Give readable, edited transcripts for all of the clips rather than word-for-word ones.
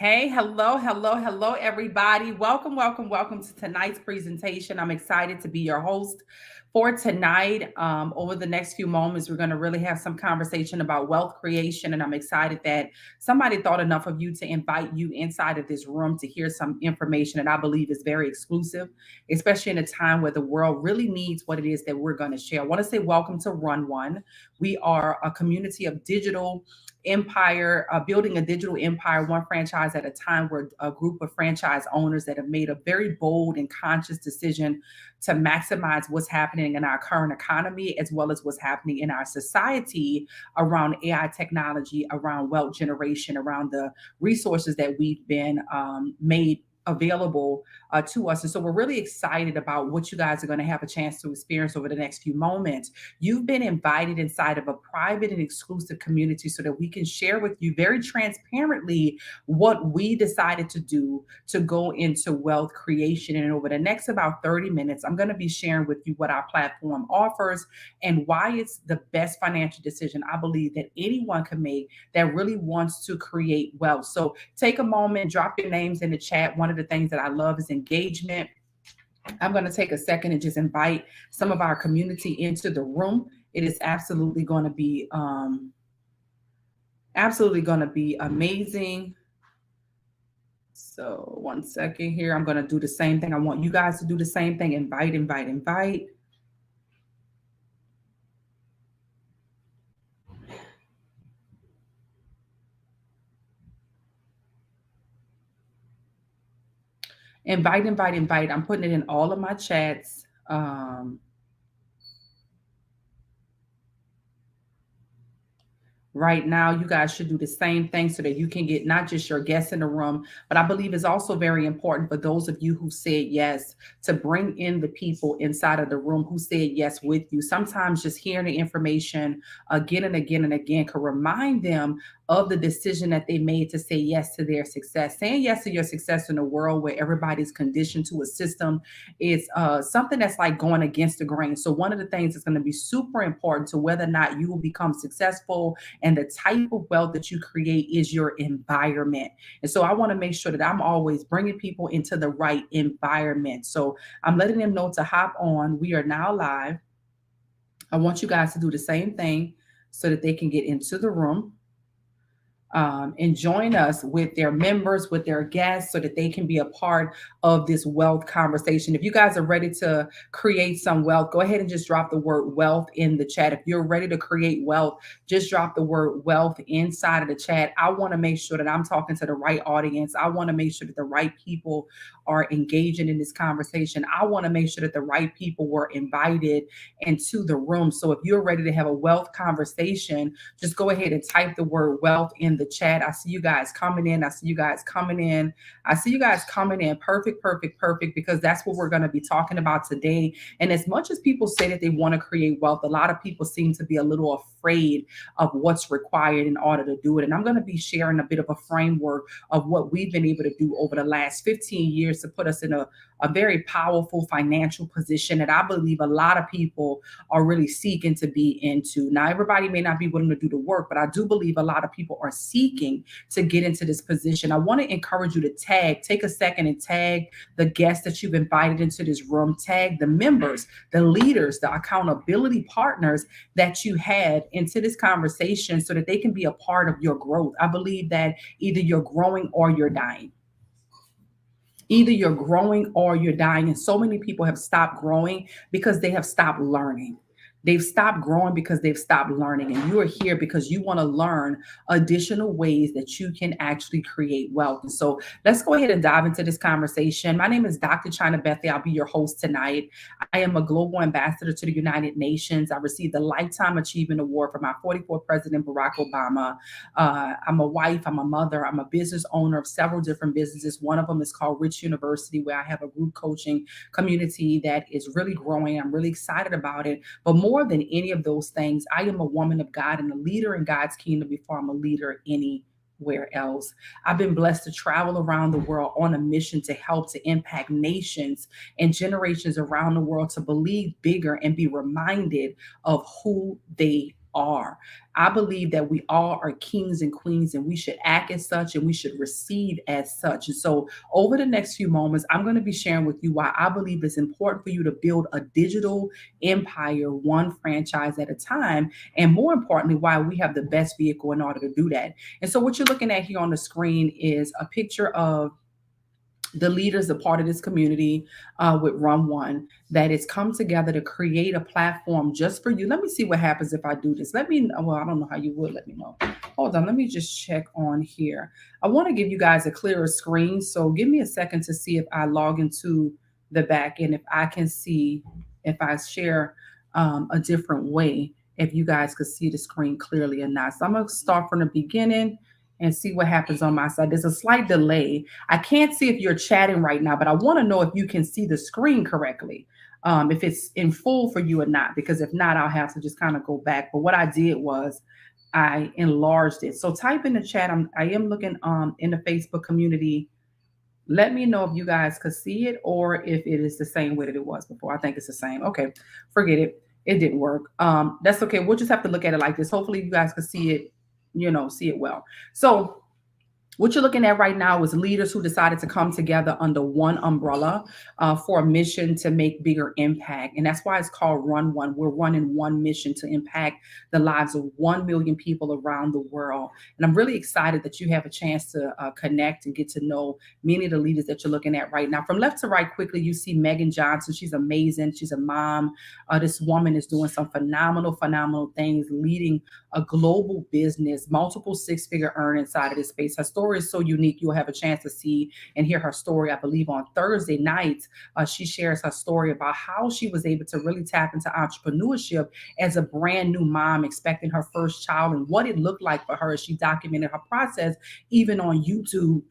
Hey, hello, everybody. Welcome to tonight's presentation. I'm excited to be your host for tonight. Over the next few moments, we're going to really have some conversation about wealth creation, and I'm excited that somebody thought enough of you to invite you inside of this room to hear some information that I believe is very exclusive, especially in a time where the world really needs what it is that we're going to share. I want to say welcome to Run One. We are a community of digital empire, building a digital empire, one franchise at a time. We're a group of franchise owners that have made a very bold and conscious decision to maximize what's happening in our current economy, as well as what's happening in our society around AI technology, around wealth generation, around the resources that we've been made available to us. And so we're really excited about what you guys are going to have a chance to experience over the next few moments. You've been invited inside of a private and exclusive community so that we can share with you very transparently what we decided to do to go into wealth creation. And over the next about 30 minutes, I'm going to be sharing with you what our platform offers and why it's the best financial decision I believe that anyone can make that really wants to create wealth. So take a moment, drop your names in the chat. One of the things that I love is engagement. I'm going to take a second and just invite some of our community into the room. It is absolutely going to be amazing. So one second here. I'm going to do the same thing. I want you guys to do the same thing. Invite. Invite. I'm putting it in all of my chats. Right now, you guys should do the same thing so that you can get not just your guests in the room, but I believe it's also very important for those of you who said yes to bring in the people inside of the room who said yes with you. Sometimes just hearing the information again and again and again can remind them of the decision that they made to say yes to their success. Saying yes to your success in a world where everybody's conditioned to a system is something that's like going against the grain. So one of the things that's going to be super important to whether or not you will become successful and the type of wealth that you create is your environment. And so I want to make sure that I'm always bringing people into the right environment. So I'm letting them know to hop on. We are now live. I want you guys to do the same thing so that they can get into the room and join us with their members, with their guests, so that they can be a part of this wealth conversation. If you guys are ready to create some wealth, go ahead and just drop the word wealth in the chat. If you're ready to create wealth, just drop the word wealth inside of the chat. I want to make sure that I'm talking to the right audience. I want to make sure that the right people are engaging in this conversation. I want to make sure that the right people were invited into the room. So if you're ready to have a wealth conversation, just go ahead and type the word wealth in the chat. I see you guys coming in. I see you guys coming in. Perfect, because that's what we're going to be talking about today. And as much as people say that they want to create wealth, a lot of people seem to be a little afraid of what's required in order to do it. And I'm going to be sharing a bit of a framework of what we've been able to do over the last 15 years to put us in a very powerful financial position that I believe a lot of people are really seeking to be into. Now, everybody may not be willing to do the work, but I do believe a lot of people are seeking to get into this position. I want to encourage you to take a second and tag the guests that you've invited into this room, tag the members, the leaders, the accountability partners that you had into this conversation so that they can be a part of your growth. I believe that either you're growing or you're dying. Either you're growing or you're dying. And so many people have stopped growing because they have stopped learning. They've stopped growing because they've stopped learning. And you are here because you want to learn additional ways that you can actually create wealth. And so let's go ahead and dive into this conversation. My name is Dr. China Bethy. I'll be your host tonight. I am a global ambassador to the United Nations. I received the Lifetime Achievement Award from our 44th President, Barack Obama. I'm a wife, I'm a mother, I'm a business owner of several different businesses. One of them is called Rich University, where I have a group coaching community that is really growing. I'm really excited about it. But more than any of those things, I am a woman of God and a leader in God's kingdom before I'm a leader anywhere else. I've been blessed to travel around the world on a mission to help to impact nations and generations around the world to believe bigger and be reminded of who they are. I believe that we all are kings and queens, and we should act as such and we should receive as such. And so, over the next few moments, I'm going to be sharing with you why I believe it's important for you to build a digital empire, one franchise at a time. And more importantly, why we have the best vehicle in order to do that. And so, what you're looking at here on the screen is a picture of the leaders, a part of this community with Run One, that has come together to create a platform just for you. Let me see what happens if I do this. Let me, well, I don't know how you would let me know. Hold on, let me just check on here. I want to give you guys a clearer screen. So give me a second to see if I log into the back end, if I can see, if I share a different way, if you guys could see the screen clearly or not. So I'm going to start from the beginning and see what happens on my side. There's a slight delay. I can't see if you're chatting right now, but I want to know if you can see the screen correctly, if it's in full for you or not, because if not, I'll have to just kind of go back. But what I did was I enlarged it. So type in the chat. I am looking in the Facebook community. Let me know if you guys could see it or if it is the same way that it was before. I think it's the same. Okay, forget it. It didn't work. That's okay. We'll just have to look at it like this. Hopefully you guys can see it, see it well. So what you're looking at right now is leaders who decided to come together under one umbrella for a mission to make bigger impact. And that's why it's called Run One. We're running one mission to impact the lives of 1 million people around the world. And I'm really excited that you have a chance to connect and get to know many of the leaders that you're looking at right now. From left to right, quickly, you see Megan Johnson. She's amazing. She's a mom. This woman is doing some phenomenal things, leading a global business, multiple six-figure earn inside of this space. Her story is so unique. You'll have a chance to see and hear her story, I believe, on Thursday nights. She shares her story about how she was able to really tap into entrepreneurship as a brand new mom, expecting her first child, and what it looked like for her. She documented her process even on YouTube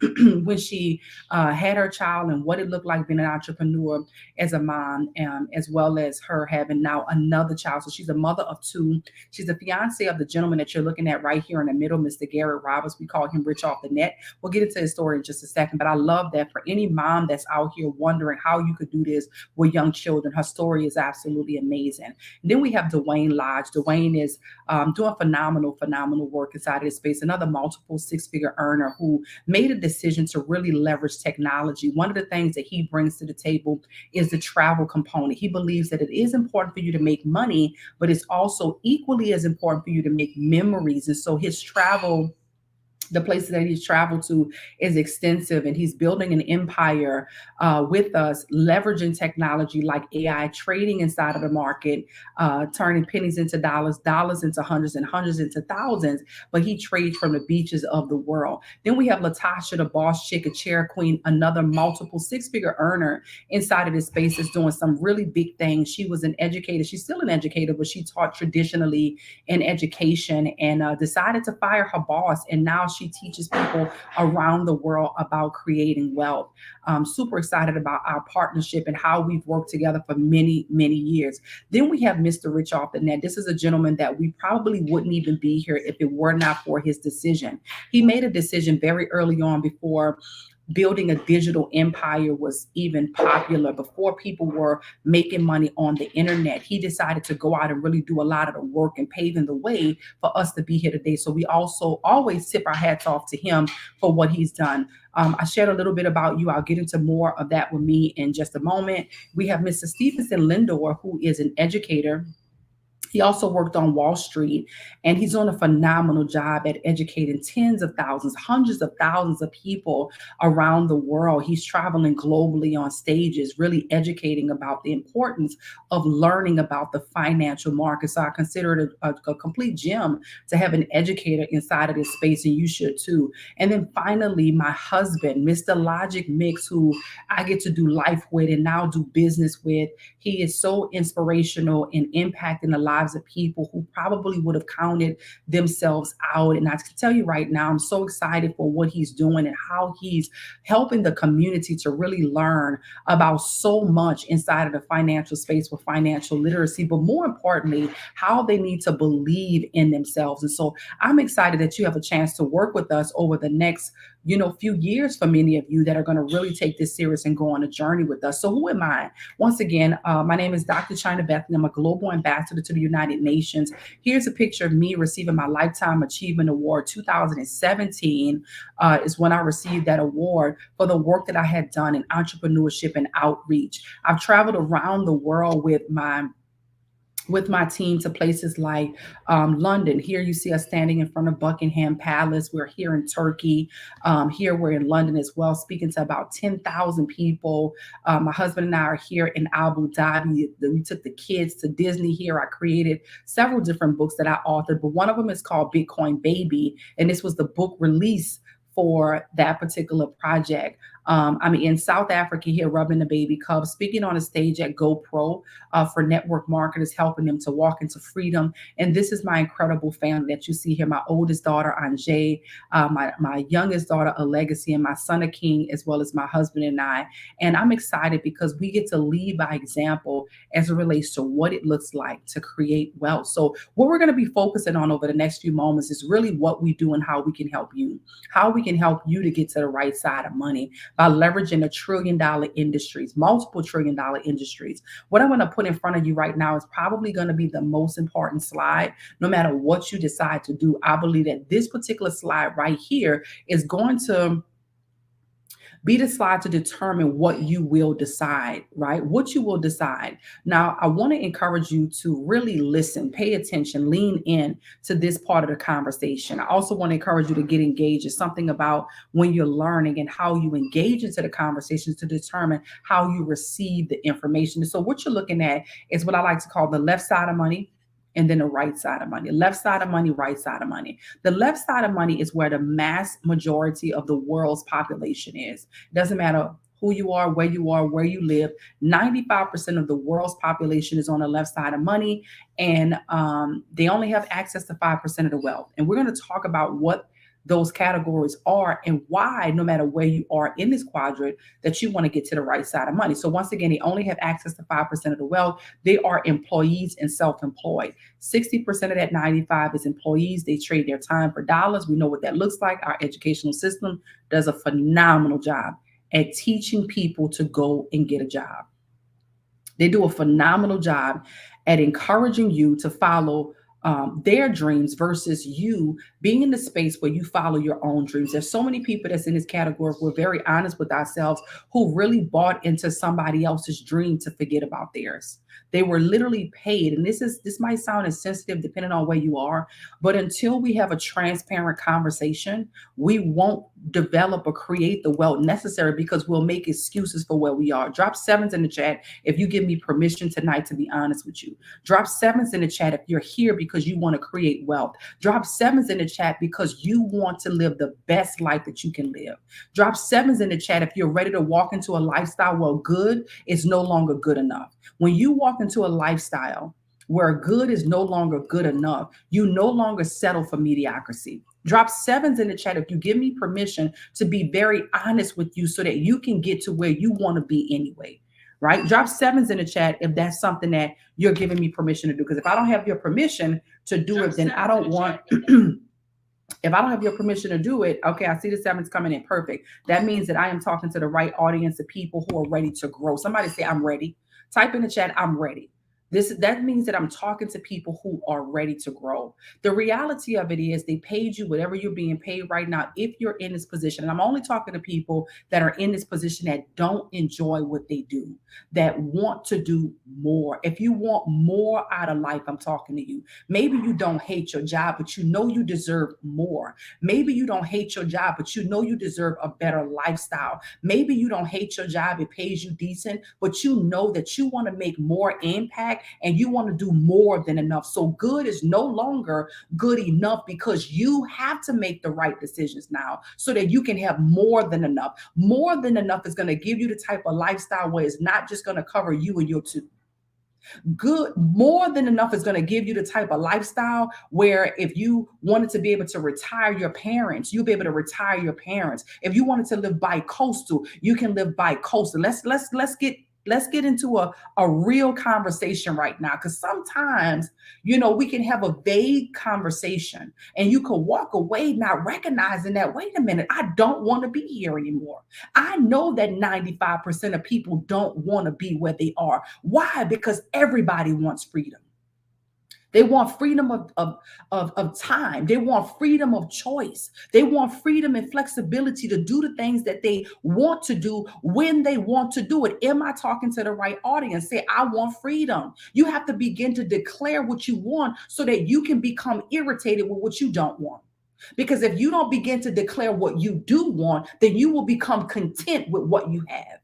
when she had her child, and what it looked like being an entrepreneur as a mom, as well as her having now another child. So she's a mother of two. She's the fiance of the gentleman that you're looking at right here in the middle, Mr. Garrett Roberts. We call him Rich Off the Net. We'll get into his story in just a second, but I love that for any mom that's out here wondering how you could do this with young children, her story is absolutely amazing. And then we have Dwayne Lodge. Dwayne is doing phenomenal work inside of this space. Another multiple six-figure earner who made a decision to really leverage technology. One of the things that he brings to the table is the travel component. He believes that it is important for you to make money, but it's also equally as important for you to make memories. And so his travel, the places that he's traveled to, is extensive, and he's building an empire with us, leveraging technology like AI, trading inside of the market, turning pennies into dollars, dollars into hundreds, and hundreds into thousands. But he trades from the beaches of the world. Then we have Latasha, the boss chick, a chair queen, another multiple six-figure earner inside of this space, is doing some really big things. She was an educator. She's still an educator, but she taught traditionally in education and decided to fire her boss, and now she teaches people around the world about creating wealth. Super excited about our partnership and how we've worked together for many years. Then we have Mr. Rich Off the Net. This is a gentleman that we probably wouldn't even be here if it were not for his decision. He made a decision very early on, before building a digital empire was even popular, before people were making money on the internet. He decided to go out and really do a lot of the work and paving the way for us to be here today. So we also always tip our hats off to him for what he's done. I shared a little bit about you. I'll get into more of that with me in just a moment. We have Mr. Stephenson Lindor, who is an educator. He also worked on Wall Street, and he's doing a phenomenal job at educating tens of thousands, hundreds of thousands of people around the world. He's traveling globally on stages, really educating about the importance of learning about the financial markets. So I consider it a complete gem to have an educator inside of this space, and you should too. And then finally, my husband, Mr. Logic Mix, who I get to do life with and now do business with. He is so inspirational in impacting the lives of people who probably would have counted themselves out. And I can tell you right now, I'm so excited for what he's doing and how he's helping the community to really learn about so much inside of the financial space with financial literacy, but more importantly, how they need to believe in themselves. And so I'm excited that you have a chance to work with us over the next few years, for many of you that are going to really take this serious and go on a journey with us. So who am I? Once again, my name is Dr. China Bethany. I'm a global ambassador to the United Nations. Here's a picture of me receiving my Lifetime Achievement Award. 2017 is when I received that award for the work that I had done in entrepreneurship and outreach. I've traveled around the world with my team to places like London. Here you see us standing in front of Buckingham Palace. We're here in Turkey. Here we're in London as well, speaking to about 10,000 people. My husband and I are here in Abu Dhabi. We took the kids to Disney here. I created several different books that I authored, but one of them is called Bitcoin Baby. And this was the book release for that particular project. I'm in South Africa here, rubbing the baby cub, speaking on a stage at GoPro for network marketers, helping them to walk into freedom. And this is my incredible family that you see here. My oldest daughter, Anjay, my youngest daughter, Legacy, and my son, Aking, as well as my husband and I. And I'm excited because we get to lead by example as it relates to what it looks like to create wealth. So what we're going to be focusing on over the next few moments is really what we do and how we can help you, how we can help you to get to the right side of money by leveraging $1 trillion industries, multiple $1 trillion industries. What I'm going to put in front of you right now is probably going to be the most important slide. No matter what you decide to do, I believe that this particular slide right here is going to be the slide to determine what you will decide, right? What you will decide. Now, I want to encourage you to really listen, pay attention, lean in to this part of the conversation. I also want to encourage you to get engaged. It's something about when you're learning and how you engage into the conversations to determine how you receive the information. So what you're looking at is what I like to call the left side of money, and then the right side of money. Left side of money, right side of money. The left side of money is where the mass majority of the world's population is. It doesn't matter who you are, where you live. 95% of the world's population is on the left side of money, and they only have access to 5% of the wealth. And we're going to talk about what those categories are and why, no matter where you are in this quadrant, that you want to get to the right side of money. So once again, they only have access to 5% of the wealth. They are employees and self-employed. 60% of that 95 is employees. They trade their time for dollars. We know what that looks like. Our educational system does a phenomenal job at teaching people to go and get a job. They do a phenomenal job at encouraging you to follow their dreams versus you being in the space where you follow your own dreams. There's so many people that's in this category, if we're very honest with ourselves, who really bought into somebody else's dream to forget about theirs. They were literally paid. And this might sound insensitive depending on where you are, but until we have a transparent conversation, we won't develop or create the wealth necessary because we'll make excuses for where we are. Drop sevens in the chat if you give me permission tonight to be honest with you. Drop sevens in the chat if you're here because you want to create wealth. Drop sevens in the chat because you want to live the best life that you can live. Drop sevens in the chat if you're ready to walk into a lifestyle where good is no longer good enough. When you walk into a lifestyle where good is no longer good enough, you no longer settle for mediocrity. Drop sevens in the chat if you give me permission to be very honest with you so that you can get to where you want to be anyway. Right? Drop sevens in the chat if that's something that you're giving me permission to do. Because if I don't have your permission to do it, then I don't want, if I don't have your permission to do it, okay, I see the sevens coming in. Perfect. That means that I am talking to the right audience of people who are ready to grow. Somebody say, I'm ready. Type in the chat, I'm ready. That means that I'm talking to people who are ready to grow. The reality of it is they paid you whatever you're being paid right now if you're in this position. And I'm only talking to people that are in this position that don't enjoy what they do, that want to do more. If you want more out of life, I'm talking to you. Maybe you don't hate your job, but you know you deserve more. Maybe you don't hate your job, but you know you deserve a better lifestyle. Maybe you don't hate your job, it pays you decent, but you know that you want to make more impact and you want to do more than enough. So good is no longer good enough because you have to make the right decisions now so that you can have more than enough. More than enough is going to give you the type of lifestyle where it's not just going to cover you and your two. Good, more than enough is going to give you the type of lifestyle where if you wanted to be able to retire your parents, you'll be able to retire your parents. If you wanted to live bi-coastal, you can live bi-coastal. Let's get into a real conversation right now. Because sometimes, we can have a vague conversation and you can walk away not recognizing that, wait a minute, I don't want to be here anymore. I know that 95% of people don't want to be where they are. Why? Because everybody wants freedom. They want freedom of time. They want freedom of choice. They want freedom and flexibility to do the things that they want to do when they want to do it. Am I talking to the right audience? Say, I want freedom. You have to begin to declare what you want so that you can become irritated with what you don't want. Because if you don't begin to declare what you do want, then you will become content with what you have.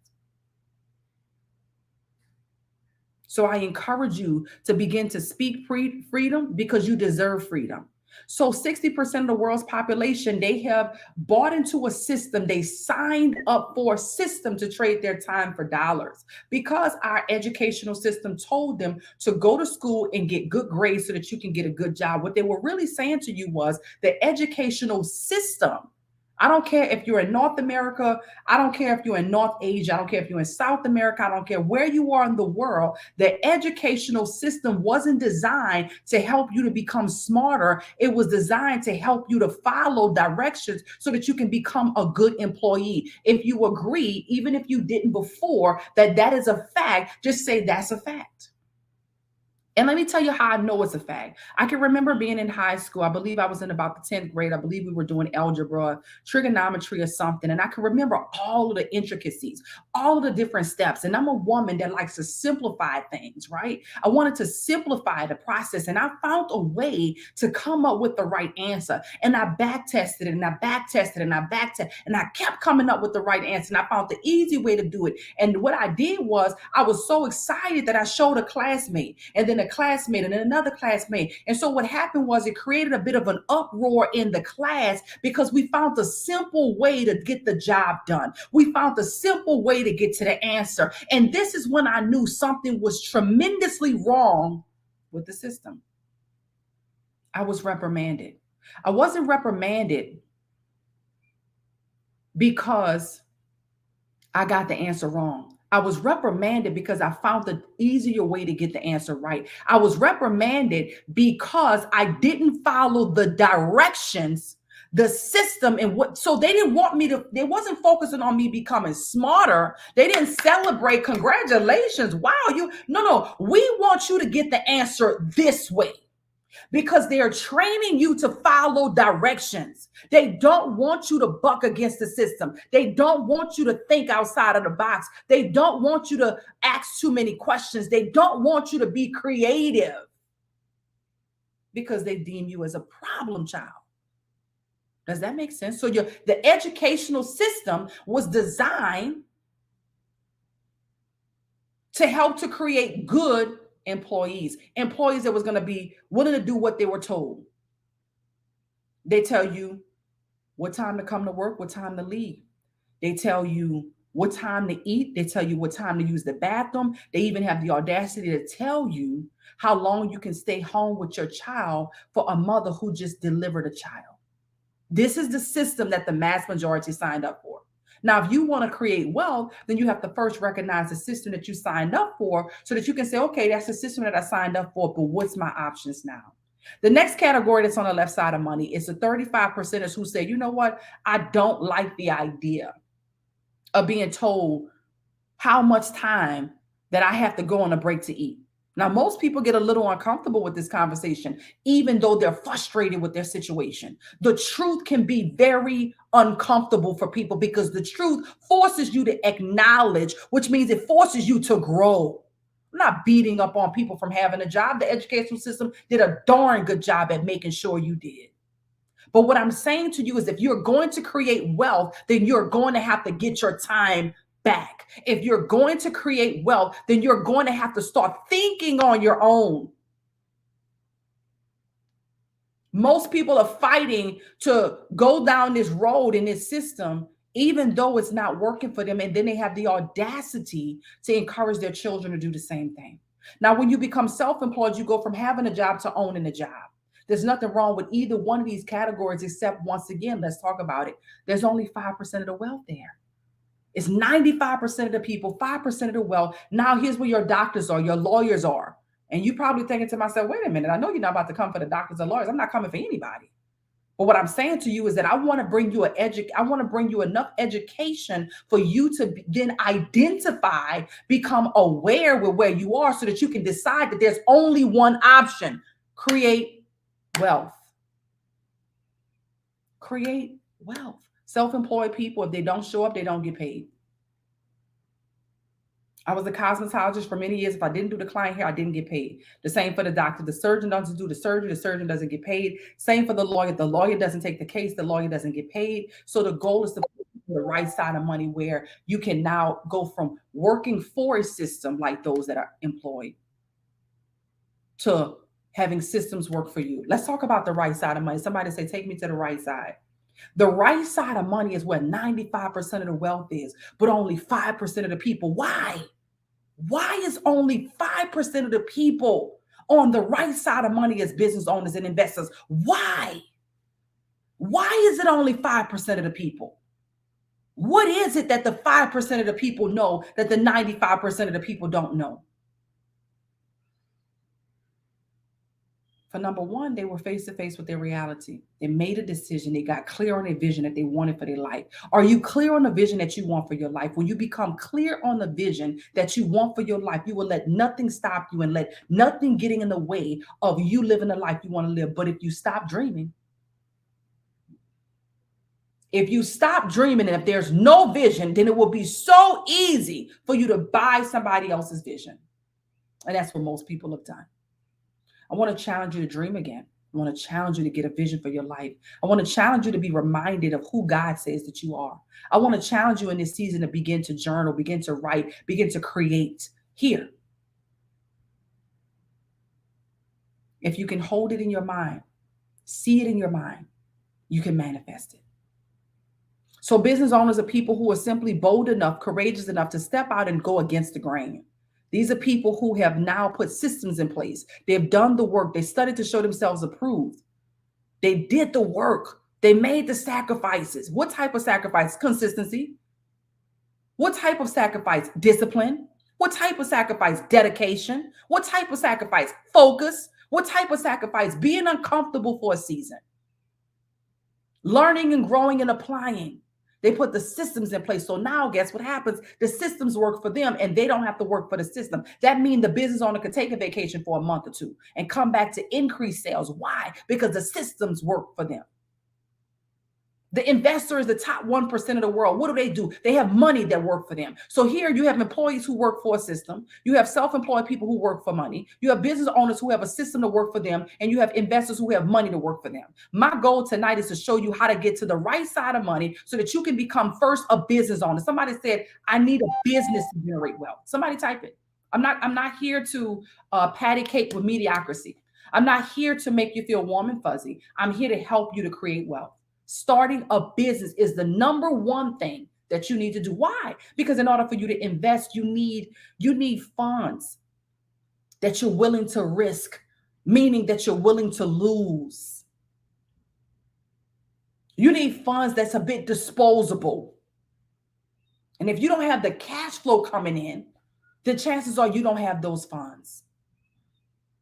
So I encourage you to begin to speak freedom because you deserve freedom. So 60% of the world's population, they have bought into a system. They signed up for a system to trade their time for dollars because our educational system told them to go to school and get good grades so that you can get a good job. What they were really saying to you was the educational system. I don't care if you're in North America. I don't care if you're in North Asia. I don't care if you're in South America. I don't care where you are in the world. The educational system wasn't designed to help you to become smarter. It was designed to help you to follow directions so that you can become a good employee. If you agree, even if you didn't before, that that is a fact, just say that's a fact. And let me tell you how I know it's a fact. I can remember being in high school. I believe I was in about the 10th grade. I believe we were doing algebra, trigonometry, or something. And I can remember all of the intricacies, all of the different steps. And I'm a woman that likes to simplify things, right? I wanted to simplify the process. And I found a way to come up with the right answer. And I back tested it and I back tested and I back tested. And I kept coming up with the right answer. And I found the easy way to do it. And what I did was I was so excited that I showed a classmate. And then a classmate and then another classmate. And so what happened was it created a bit of an uproar in the class because we found a simple way to get the job done. We found a simple way to get to the answer. And this is when I knew something was tremendously wrong with the system. I was reprimanded. I wasn't reprimanded because I got the answer wrong. I was reprimanded because I found the easier way to get the answer right. I was reprimanded because I didn't follow the directions, the system, and what. So they didn't want me to, they wasn't focusing on me becoming smarter. They didn't celebrate, congratulations. Wow, no, we want you to get the answer this way. Because they are training you to follow directions. They don't want you to buck against the system. They don't want you to think outside of the box. They don't want you to ask too many questions. They don't want you to be creative because they deem you as a problem child. Does that make sense? So the educational system was designed to help to create good employees that was going to be willing to do what they were told. They tell you what time to come to work, what time to leave. They tell you what time to eat. They tell you what time to use the bathroom. They even have the audacity to tell you how long you can stay home with your child for a mother who just delivered a child. This is the system that the mass majority signed up for. Now, if you want to create wealth, then you have to first recognize the system that you signed up for so that you can say, okay, that's the system that I signed up for, but what's my options now? The next category that's on the left side of money is the 35%ers who say, you know what? I don't like the idea of being told how much time that I have to go on a break to eat. Now, most people get a little uncomfortable with this conversation, even though they're frustrated with their situation. The truth can be very uncomfortable for people because the truth forces you to acknowledge, which means it forces you to grow. I'm not beating up on people from having a job. The educational system did a darn good job at making sure you did. But what I'm saying to you is if you're going to create wealth, then you're going to have to get your time back. If you're going to create wealth, then you're going to have to start thinking on your own. Most people are fighting to go down this road in this system, even though it's not working for them. And then they have the audacity to encourage their children to do the same thing. Now, when you become self-employed, you go from having a job to owning a job. There's nothing wrong with either one of these categories, except once again, let's talk about it. There's only 5% of the wealth there. It's 95% of the people, 5% of the wealth. Now here's where your doctors are, your lawyers are. And you probably thinking to myself, wait a minute, I know you're not about to come for the doctors and lawyers. I'm not coming for anybody. But what I'm saying to you is that I want to bring you enough education for you to then identify, become aware with where you are so that you can decide that there's only one option. Create wealth. Create wealth. Self-employed people, if they don't show up, they don't get paid. I was a cosmetologist for many years. If I didn't do the client hair, I didn't get paid. The same for the doctor. The surgeon doesn't do the surgeon doesn't get paid. Same for the lawyer. The lawyer doesn't take the case, the lawyer doesn't get paid. So the goal is to put the right side of money where you can now go from working for a system like those that are employed to having systems work for you. Let's talk about the right side of money. Somebody say, take me to the right side. The right side of money is where 95% of the wealth is, but only 5% of the people. Why? Why is only 5% of the people on the right side of money as business owners and investors? Why? Why is it only 5% of the people? What is it that the 5% of the people know that the 95% of the people don't know? For number one, they were face to face with their reality. They made a decision. They got clear on a vision that they wanted for their life. Are you clear on the vision that you want for your life? When you become clear on the vision that you want for your life, you will let nothing stop you and let nothing getting in the way of you living the life you want to live. But if you stop dreaming, and if there's no vision, then it will be so easy for you to buy somebody else's vision. And that's what most people have done. I want to challenge you to dream again. I want to challenge you to get a vision for your life. I want to challenge you to be reminded of who God says that you are. I want to challenge you in this season to begin to journal, begin to write, begin to create here. If you can hold it in your mind, see it in your mind, you can manifest it. So business owners are people who are simply bold enough, courageous enough to step out and go against the grain. These are people who have now put systems in place. They've done the work. They studied to show themselves approved. They did the work. They made the sacrifices. What type of sacrifice? Consistency. What type of sacrifice? Discipline. What type of sacrifice? Dedication. What type of sacrifice? Focus. What type of sacrifice? Being uncomfortable for a season. Learning and growing and applying. They put the systems in place. So now guess what happens? The systems work for them and they don't have to work for the system. That means the business owner could take a vacation for a month or two and come back to increase sales. Why? Because the systems work for them. The investor is the top 1% of the world. What do? They have money that work for them. So here you have employees who work for a system. You have self-employed people who work for money. You have business owners who have a system to work for them. And you have investors who have money to work for them. My goal tonight is to show you how to get to the right side of money so that you can become first a business owner. Somebody said, I need a business to generate wealth. Somebody type it. I'm not here to patty cake with mediocrity. I'm not here to make you feel warm and fuzzy. I'm here to help you to create wealth. Starting a business is the number one thing that you need to do. Why? Because in order for you to invest, you need funds that you're willing to risk, meaning that you're willing to lose. You need funds that's a bit disposable. And if you don't have the cash flow coming in, the chances are you don't have those funds.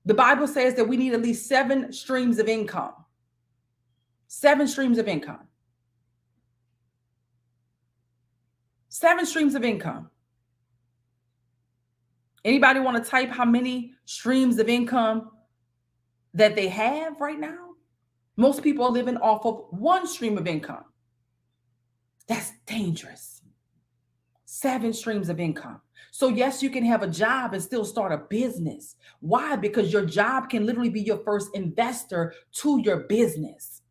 The Bible says that we need at least 7 streams of income. 7 streams of income. 7 streams of income. Anybody want to type how many streams of income that they have right now? Most people are living off of 1 stream of income. That's dangerous. 7 streams of income. So yes, you can have a job and still start a business. Why? Because your job can literally be your first investor to your business.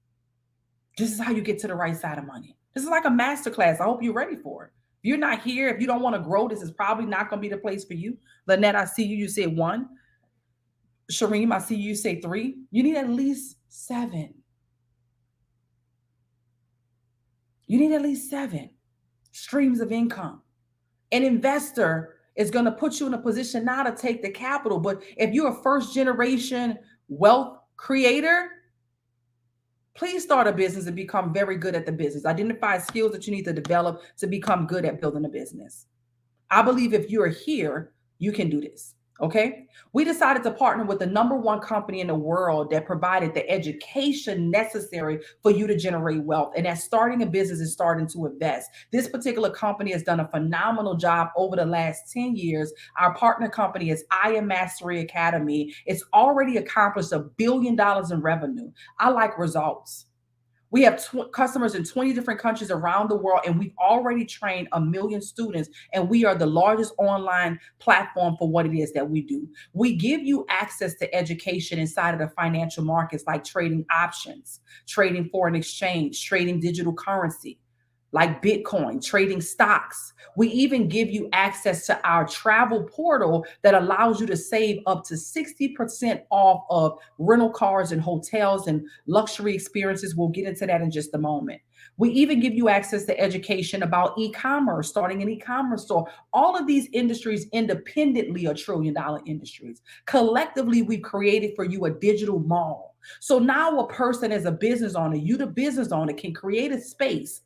This is how you get to the right side of money. This is like a masterclass. I hope you're ready for it. If you're not here, if you don't want to grow, this is probably not going to be the place for you. Lynette, I see you. You say 1. Shareem, I see you say 3. You need at least 7. You need at least 7 streams of income. An investor is going to put you in a position now to take the capital. But if you're a first generation wealth creator, please start a business and become very good at the business. Identify skills that you need to develop to become good at building a business. I believe if you're here, you can do this. Okay. We decided to partner with the number one company in the world that provided the education necessary for you to generate wealth. And that's starting a business and starting to invest. This particular company has done a phenomenal job over the last 10 years. Our partner company is I Am Mastery Academy. It's already accomplished $1 billion in revenue. I like results. We have customers in 20 different countries around the world, and we've already trained 1 million students. And we are the largest online platform for what it is that we do. We give you access to education inside of the financial markets, like trading options, trading foreign exchange, trading digital currency, like Bitcoin, trading stocks. We even give you access to our travel portal that allows you to save up to 60% off of rental cars and hotels and luxury experiences. We'll get into that in just a moment. We even give you access to education about e-commerce, starting an e-commerce store. All of these industries independently are trillion-dollar industries. Collectively, we've created for you a digital mall. So now a person as a business owner, you the business owner, can create a space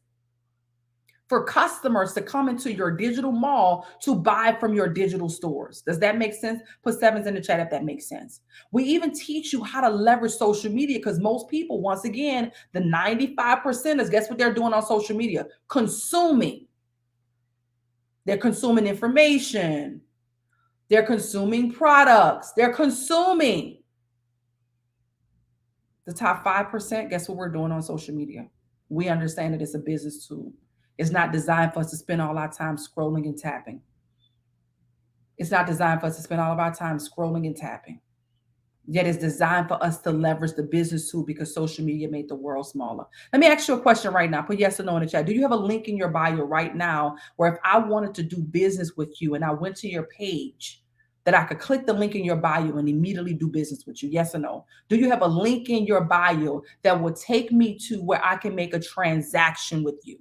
for customers to come into your digital mall to buy from your digital stores. Does that make sense? Put sevens in the chat if that makes sense. We even teach you how to leverage social media, because most people, once again, the 95%ers, guess what they're doing on social media? Consuming. They're consuming information. They're consuming products. They're consuming. The top 5%, guess what we're doing on social media? We understand that it's a business tool. It's not designed for us to spend all our time scrolling and tapping. It's not designed for us to spend all of our time scrolling and tapping. Yet it's designed for us to leverage the business tool, because social media made the world smaller. Let me ask you a question right now. Put yes or no in the chat. Do you have a link in your bio right now where if I wanted to do business with you and I went to your page, that I could click the link in your bio and immediately do business with you? Yes or no? Do you have a link in your bio that will take me to where I can make a transaction with you?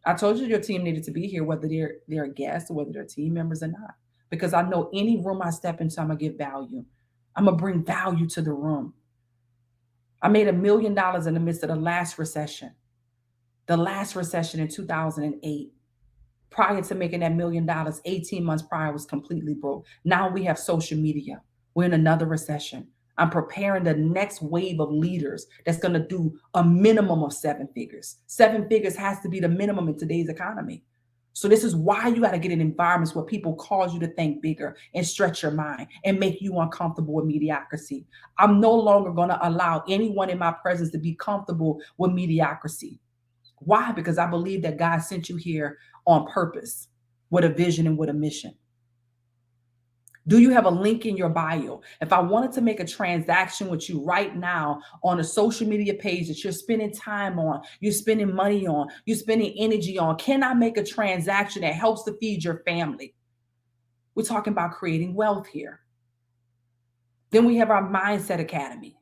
I told you your team needed to be here, whether they're guests or whether they're team members or not, because I know any room I step into, I'm gonna give value. I'm gonna bring value to the room. I made $1 million in the midst of the last recession in 2008. Prior to making that $1 million, 18 months prior, I was completely broke. Now we have social media. We're in another recession. I'm preparing the next wave of leaders that's going to do a minimum of 7 figures. 7 figures has to be the minimum in today's economy. So this is why you got to get in environments where people cause you to think bigger and stretch your mind and make you uncomfortable with mediocrity. I'm no longer going to allow anyone in my presence to be comfortable with mediocrity. Why? Because I believe that God sent you here on purpose, with a vision and with a mission. Do you have a link in your bio? If I wanted to make a transaction with you right now on a social media page that you're spending time on, you're spending money on, you're spending energy on, can I make a transaction that helps to feed your family? We're talking about creating wealth here. Then we have our Mindset Academy.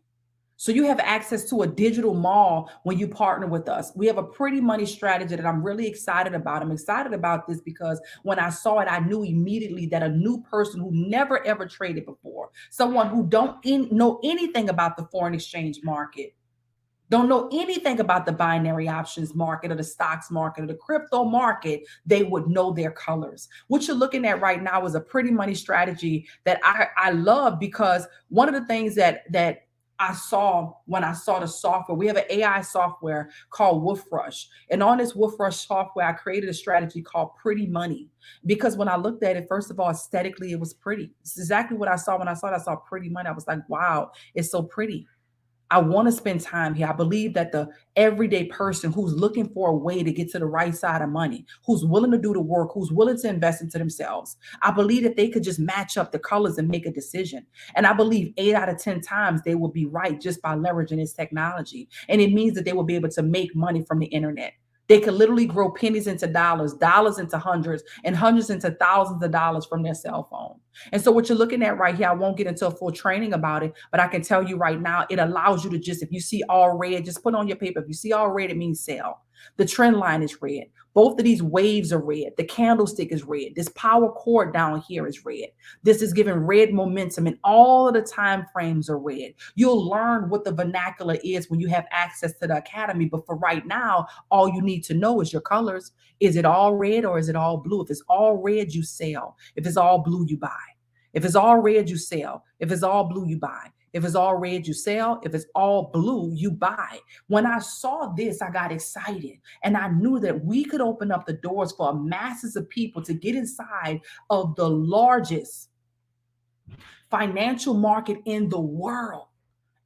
So you have access to a digital mall when you partner with us. We have a pretty money strategy that I'm really excited about. I'm excited about this because when I saw it, I knew immediately that a new person who never ever traded before, someone who don't know anything about the foreign exchange market, don't know anything about the binary options market or the stocks market or the crypto market, they would know their colors. What you're looking at right now is a pretty money strategy that I love, because one of the things that I saw when I saw the software, we have an AI software called WolfRush. And on this WolfRush software, I created a strategy called Pretty Money. Because when I looked at it, first of all, aesthetically, it was pretty. It's exactly what I saw when I saw it. I saw Pretty Money. I was like, wow, it's so pretty. I want to spend time here. I believe that the everyday person who's looking for a way to get to the right side of money, who's willing to do the work, who's willing to invest into themselves, I believe that they could just match up the colors and make a decision. And I believe 8 out of 10 times they will be right just by leveraging this technology. And it means that they will be able to make money from the internet. They could literally grow pennies into dollars, dollars into hundreds, and hundreds into thousands of dollars from their cell phone. And so what you're looking at right here, I won't get into a full training about it, but I can tell you right now, it allows you to just, if you see all red, just put on your paper. If you see all red, it means sell. The trend line is red. Both of these waves are red. The candlestick is red. This power cord down here is red. This is giving red momentum, and all of the time frames are red. You'll learn what the vernacular is when you have access to the academy. But for right now, all you need to know is your colors. Is it all red or is it all blue? If it's all red, you sell. If it's all blue, you buy. If it's all red, you sell. If it's all blue, you buy. If it's all red, you sell. If it's all blue, you buy. When I saw this, I got excited and I knew that we could open up the doors for masses of people to get inside of the largest financial market in the world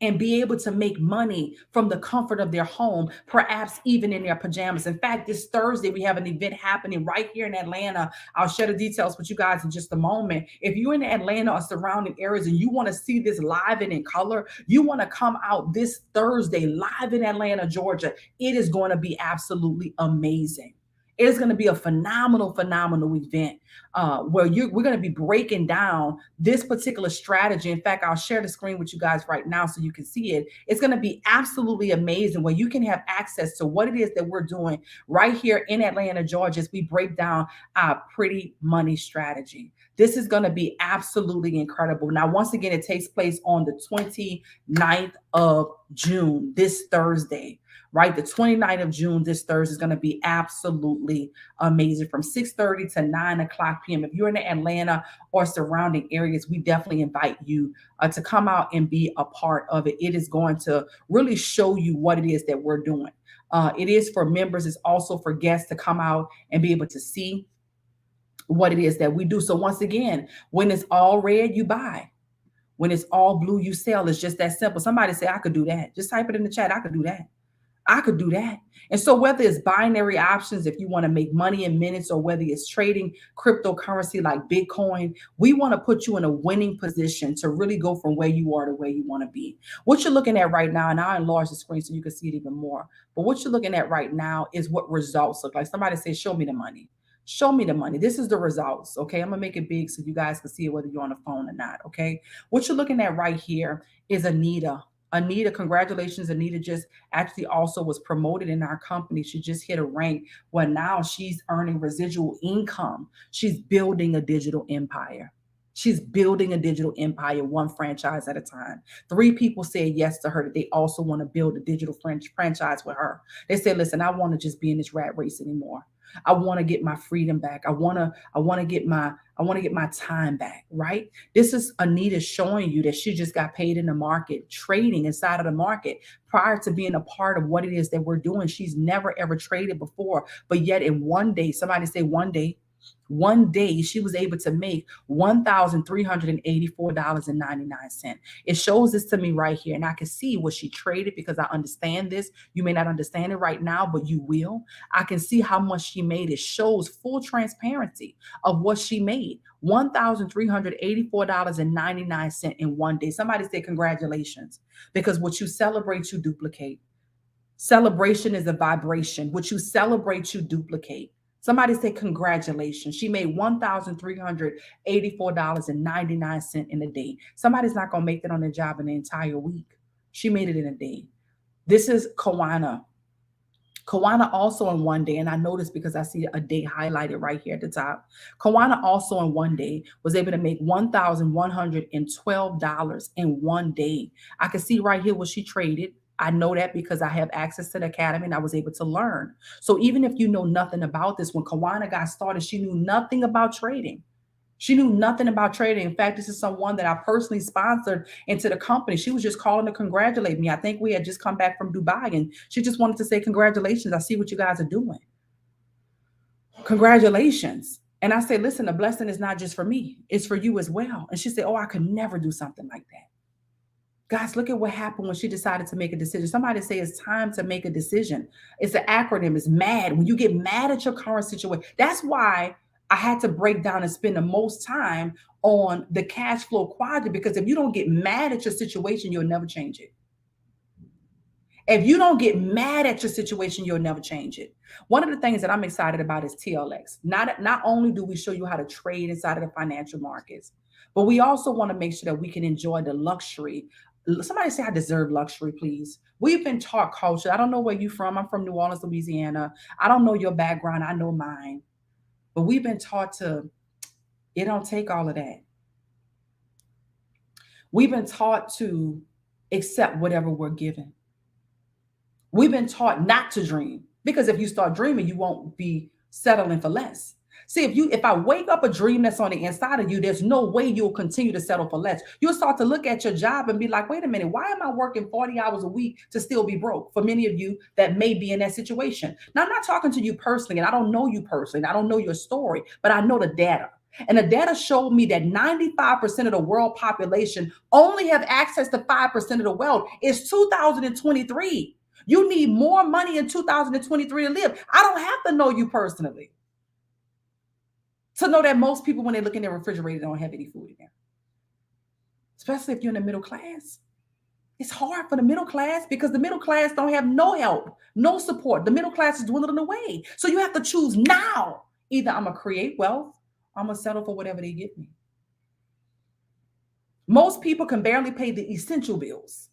and be able to make money from the comfort of their home, perhaps even in their pajamas. In fact, this Thursday, we have an event happening right here in Atlanta. I'll share the details with you guys in just a moment. If you're in Atlanta or surrounding areas and you want to see this live and in color, you want to come out this Thursday live in Atlanta, Georgia. It is going to be absolutely amazing. It's going to be a phenomenal event where we're going to be breaking down this particular strategy. In fact, I'll share the screen with you guys right now so you can see it. It's going to be absolutely amazing where you can have access to what it is that we're doing right here in Atlanta, Georgia, as we break down our pretty money strategy. This is going to be absolutely incredible. Now, once again, it takes place on the 29th of June, this Thursday. Right, the 29th of June, this Thursday is going to be absolutely amazing from 6:30 to 9 o'clock p.m. If you're in the Atlanta or surrounding areas, we definitely invite you to come out and be a part of it. It is going to really show you what it is that we're doing. It is for members. It's also for guests to come out and be able to see what it is that we do. So once again, when it's all red, you buy. When it's all blue, you sell. It's just that simple. Somebody say, I could do that. Just type it in the chat. I could do that. I could do that. And so whether it's binary options, if you want to make money in minutes, or whether it's trading cryptocurrency like Bitcoin, we want to put you in a winning position to really go from where you are to where you want to be. What you're looking at right now, and I'll enlarge the screen so you can see it even more, but what you're looking at right now is what results look like. Somebody say, show me the money. Show me the money. This is the results. Okay. I'm going to make it big so you guys can see it whether you're on the phone or not. Okay. What you're looking at right here is Anita. Anita, congratulations. Anita just actually also was promoted in our company. She just hit a rank where now she's earning residual income. She's building a digital empire. She's building a digital empire, one franchise at a time. 3 people said yes to her that they also want to build a digital franchise with her. They said, listen, I want to just be in this rat race anymore. I want to get my freedom back. I want to get my time back, right? This is Anita showing you that she just got paid in the market, trading inside of the market prior to being a part of what it is that we're doing. She's never ever traded before, but yet in one day, somebody say one day she was able to make $1,384.99. It shows this to me right here, and I can see what she traded because I understand this. You may not understand it right now, but you will. I can see how much she made. It shows full transparency of what she made. $1,384.99 in one day. Somebody say congratulations, because what you celebrate, you duplicate. Celebration is a vibration. What you celebrate, you duplicate. Somebody say congratulations. She made $1,384.99 in a day. Somebody's not going to make that on their job in the entire week. She made it in a day. This is Kawana. Kawana also in one day, and I noticed because I see a date highlighted right here at the top. Kawana also in one day was able to make $1,112 in one day. I can see right here what she traded. I know that because I have access to the academy and I was able to learn. So even if you know nothing about this, when Kawana got started, she knew nothing about trading. She knew nothing about trading. In fact, this is someone that I personally sponsored into the company. She was just calling to congratulate me. I think we had just come back from Dubai and she just wanted to say, congratulations. I see what you guys are doing. Congratulations. And I said, listen, the blessing is not just for me. It's for you as well. And she said, oh, I could never do something like that. Guys, look at what happened when she decided to make a decision. Somebody say it's time to make a decision. It's an acronym. It's MAD. When you get mad at your current situation, that's why I had to break down and spend the most time on the cash flow quadrant, because if you don't get mad at your situation, you'll never change it. If you don't get mad at your situation, you'll never change it. One of the things that I'm excited about is TLX. Not only do we show you how to trade inside of the financial markets, but we also want to make sure that we can enjoy the luxury. Somebody say, I deserve luxury, please. We've been taught culture. I don't know where you're from. I'm from New Orleans, Louisiana. I don't know your background. I know mine. But we've been taught it don't take all of that. We've been taught to accept whatever we're given. We've been taught not to dream, because if you start dreaming, you won't be settling for less. See, if I wake up a dream that's on the inside of you, there's no way you'll continue to settle for less. You'll start to look at your job and be like, wait a minute, why am I working 40 hours a week to still be broke? For many of you that may be in that situation. Now, I'm not talking to you personally, and I don't know you personally, and I don't know your story, but I know the data. And the data showed me that 95% of the world population only have access to 5% of the wealth. It's 2023. You need more money in 2023 to live. I don't have to know you personally to know that most people, when they look in their refrigerator, don't have any food in there. Especially if you're in the middle class. It's hard for the middle class because the middle class don't have no help, no support. The middle class is dwindling away. So you have to choose now. Either I'm going to create wealth, or I'm going to settle for whatever they give me. Most people can barely pay the essential bills.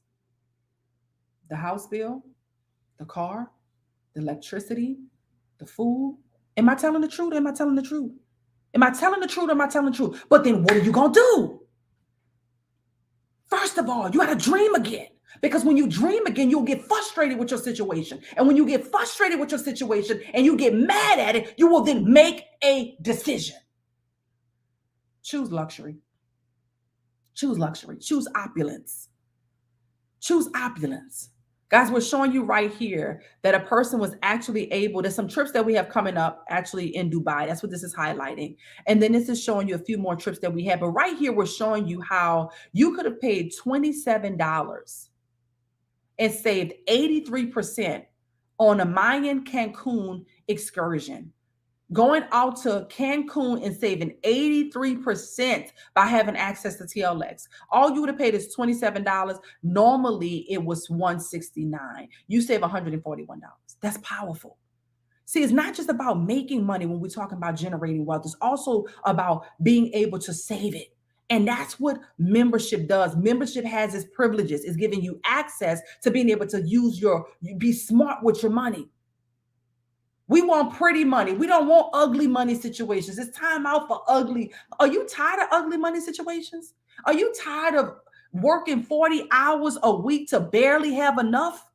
The house bill, the car, the electricity, the food. Am I telling the truth? Am I telling the truth? Am I telling the truth? Am I telling the truth? But then what are you going to do? First of all, you got to dream again. Because when you dream again, you'll get frustrated with your situation. And when you get frustrated with your situation and you get mad at it, you will then make a decision. Choose luxury. Choose luxury. Choose opulence. Choose opulence. Guys, we're showing you right here that a person was actually able, there's some trips that we have coming up actually in Dubai. That's what this is highlighting. And then this is showing you a few more trips that we have. But right here, we're showing you how you could have paid $27 and saved 83% on a Mayan Cancun excursion. Going out to Cancun and saving 83% by having access to TLX. All you would have paid is $27. Normally, it was $169. You save $141. That's powerful. See, it's not just about making money when we're talking about generating wealth. It's also about being able to save it. And that's what membership does. Membership has its privileges. It's giving you access to being able to be smart with your money. We want pretty money. We don't want ugly money situations. It's time out for ugly. Are you tired of ugly money situations? Are you tired of working 40 hours a week to barely have enough?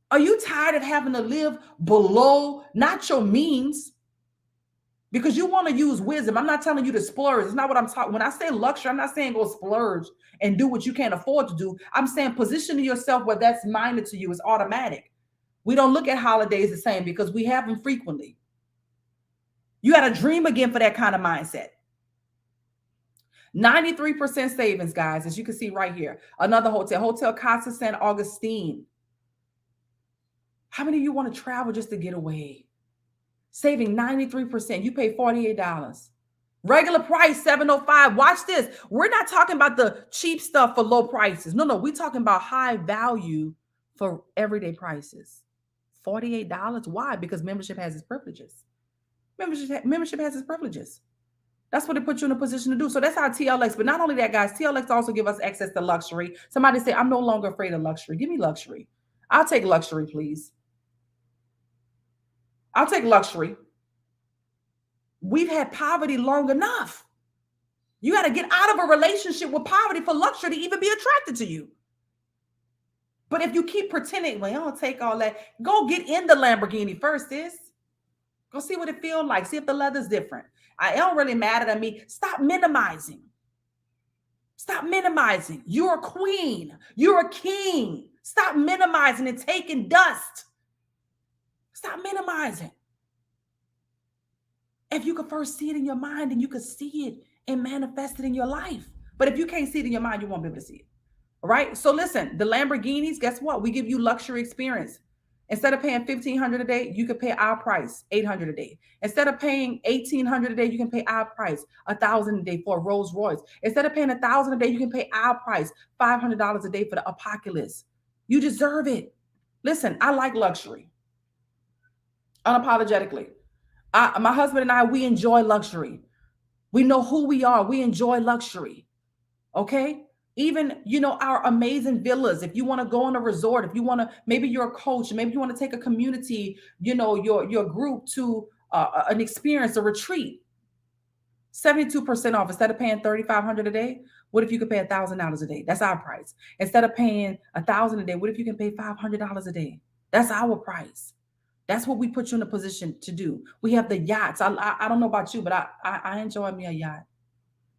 Are you tired of having to live below, not your means? Because you want to use wisdom. I'm not telling you to splurge. It's not what I'm talking. When I say luxury, I'm not saying go splurge and do what you can't afford to do. I'm saying positioning yourself where that's minded to you is automatic. We don't look at holidays the same because we have them frequently. You got to dream again for that kind of mindset. 93% savings, guys, as you can see right here. Another Hotel Casa San Agustin. How many of you want to travel just to get away? Saving 93%. You pay $48. Regular price, $705. Watch this. We're not talking about the cheap stuff for low prices. No, we're talking about high value for everyday prices. $48. Why? Because membership has its privileges. Membership has its privileges. That's what it puts you in a position to do. So that's our TLX. But not only that, guys, TLX also give us access to luxury. Somebody say, I'm no longer afraid of luxury. Give me luxury. I'll take luxury, please. I'll take luxury. We've had poverty long enough. You got to get out of a relationship with poverty for luxury to even be attracted to you. But if you keep pretending, well, I don't take all that, go get in the Lamborghini first, sis. Go see what it feels like. See if the leather's different. It don't really matter to me. Stop minimizing. Stop minimizing. You're a queen. You're a king. Stop minimizing and taking dust. Stop minimizing. If you could first see it in your mind, and you could see it and manifest it in your life. But if you can't see it in your mind, you won't be able to see it. All right. So listen, the Lamborghinis, guess what? We give you luxury experience. Instead of paying $1,500 a day, you can pay our price, $800 a day. Instead of paying $1,800 a day, you can pay our price, $1,000 a day for a Rolls Royce. Instead of paying $1,000 a day, you can pay our price, $500 a day for the Apocalypse. You deserve it. Listen, I like luxury. Unapologetically. My husband and I, we enjoy luxury. We know who we are. We enjoy luxury. Okay? Even, our amazing villas. If you want to go on a resort, if you want to, maybe you're a coach, maybe you want to take a community, your group to an experience, a retreat. 72% off. Instead of paying $3,500 a day, what if you could pay $1,000 a day? That's our price. Instead of paying $1,000 a day, what if you can pay $500 a day? That's our price. That's what we put you in a position to do. We have the yachts. I don't know about you, but I enjoy me a yacht.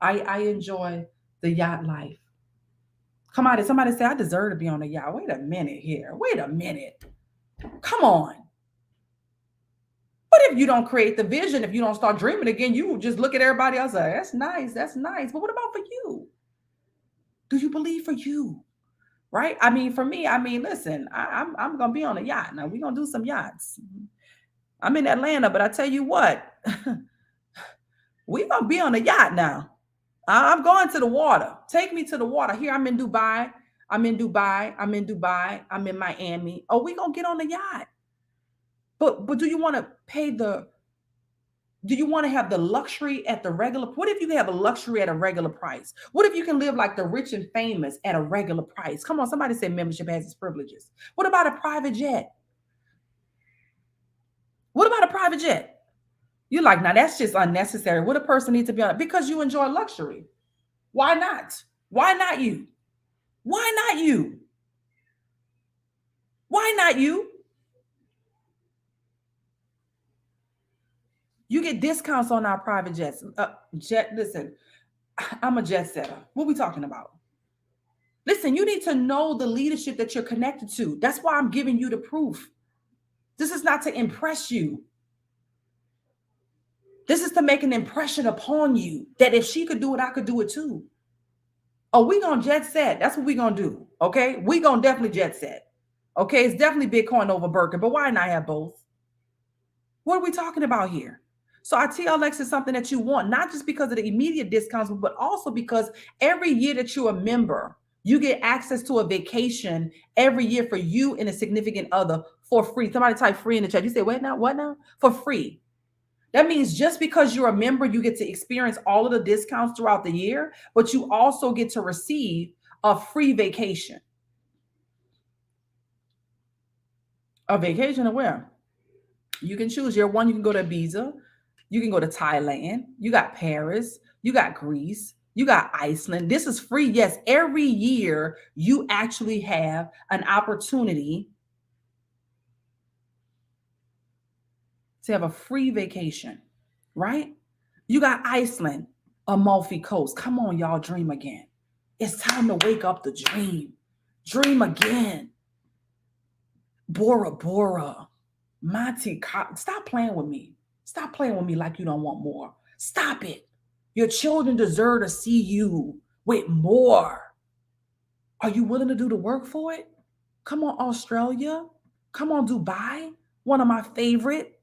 I enjoy the yacht life. Come on, did somebody say I deserve to be on a yacht? Wait a minute here. Wait a minute. Come on. But if you don't create the vision, if you don't start dreaming again, you just look at everybody else like, that's nice, that's nice. But what about for you? Do you believe for you? Right? I mean, for me, I mean, listen, I'm gonna be on a yacht. Now we're gonna do some yachts. I'm in Atlanta, but I tell you what, we're gonna be on a yacht now. I'm going to the water. Take me to the water. Here I'm in Dubai. I'm in Dubai. I'm in Dubai. I'm in Miami. Oh, we gonna get on the yacht. But do you want to pay the do you want to have the luxury at the regular? What if you have a luxury at a regular price? What if you can live like the rich and famous at a regular price? Come on, somebody say membership has its privileges. What about a private jet? What about a private jet? You're like, now that's just unnecessary. What a person needs to be on it because you enjoy luxury. Why not? Why not you? Why not you? Why not you? You get discounts on our private jets. Listen, I'm a jet setter. What are we talking about? Listen, you need to know the leadership that you're connected to. That's why I'm giving you the proof. This is not to impress you. This is to make an impression upon you that if she could do it, I could do it too. Oh, we gonna jet set. That's what we gonna do. Okay, we gonna definitely jet set. Okay, it's definitely Bitcoin over Birkin, but why not have both? What are we talking about here? So our TLX is something that you want, not just because of the immediate discounts, but also because every year that you're a member, you get access to a vacation every year for you and a significant other for free. Somebody type free in the chat. You say, wait now, what now? For free. That means just because you're a member, you get to experience all of the discounts throughout the year, but you also get to receive a free vacation. A vacation to where? You can choose your one. You can go to Ibiza. You can go to Thailand. You got Paris. You got Greece. You got Iceland. This is free. Yes, every year you actually have an opportunity to have a free vacation, right? You got Iceland, Amalfi Coast. Come on, y'all, dream again. It's time to wake up the dream. Dream again. Bora Bora, Monte Carlo. Stop playing with me. Stop playing with me like you don't want more. Stop it. Your children deserve to see you with more. Are you willing to do the work for it? Come on, Australia. Come on, Dubai. One of my favorite.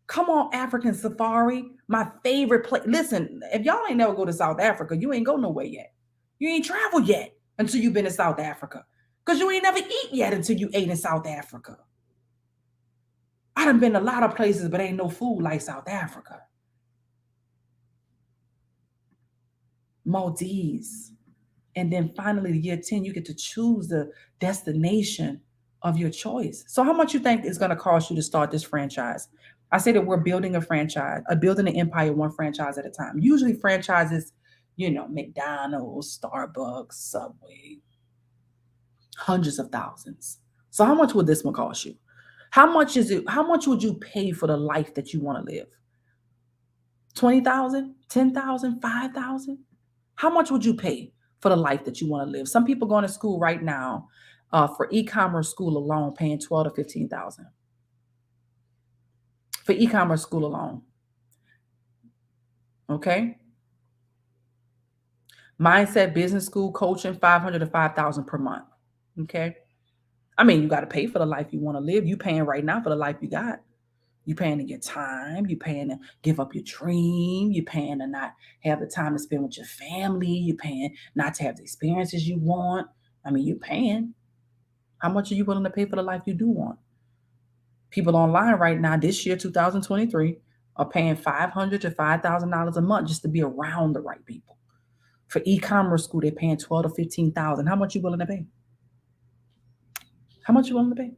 Come on, African Safari. My favorite place. Listen, if y'all ain't never go to South Africa, you ain't go nowhere yet. You ain't traveled yet until you've been to South Africa. Because you ain't never eat yet until you ate in South Africa. I done been a lot of places, but ain't no food like South Africa. Maldives. And then finally, the year 10, you get to choose the destination of your choice. So how much you think it's going to cost you to start this franchise? I say that we're building a franchise, building an empire one franchise at a time. Usually franchises, McDonald's, Starbucks, Subway, hundreds of thousands. So how much would this one cost you? How much is it? How much would you pay for the life that you want to live? 20,000, 10,000, 5,000? How much would you pay for the life that you want to live? Some people going to school right now for e-commerce school alone, paying 12 to 15,000 for e-commerce school alone. Okay. Mindset business school coaching, 500 to 5,000 per month. Okay. I mean, you got to pay for the life you want to live. You paying right now for the life you got. You paying to get time. You paying to give up your dream. You paying to not have the time to spend with your family. You paying not to have the experiences you want. I mean, you paying. How much are you willing to pay for the life you do want? People online right now, this year, 2023, are paying $500 to $5,000 a month just to be around the right people. For e-commerce school, they're paying $12,000 to $15,000. How much you willing to pay? How much you willing to pay?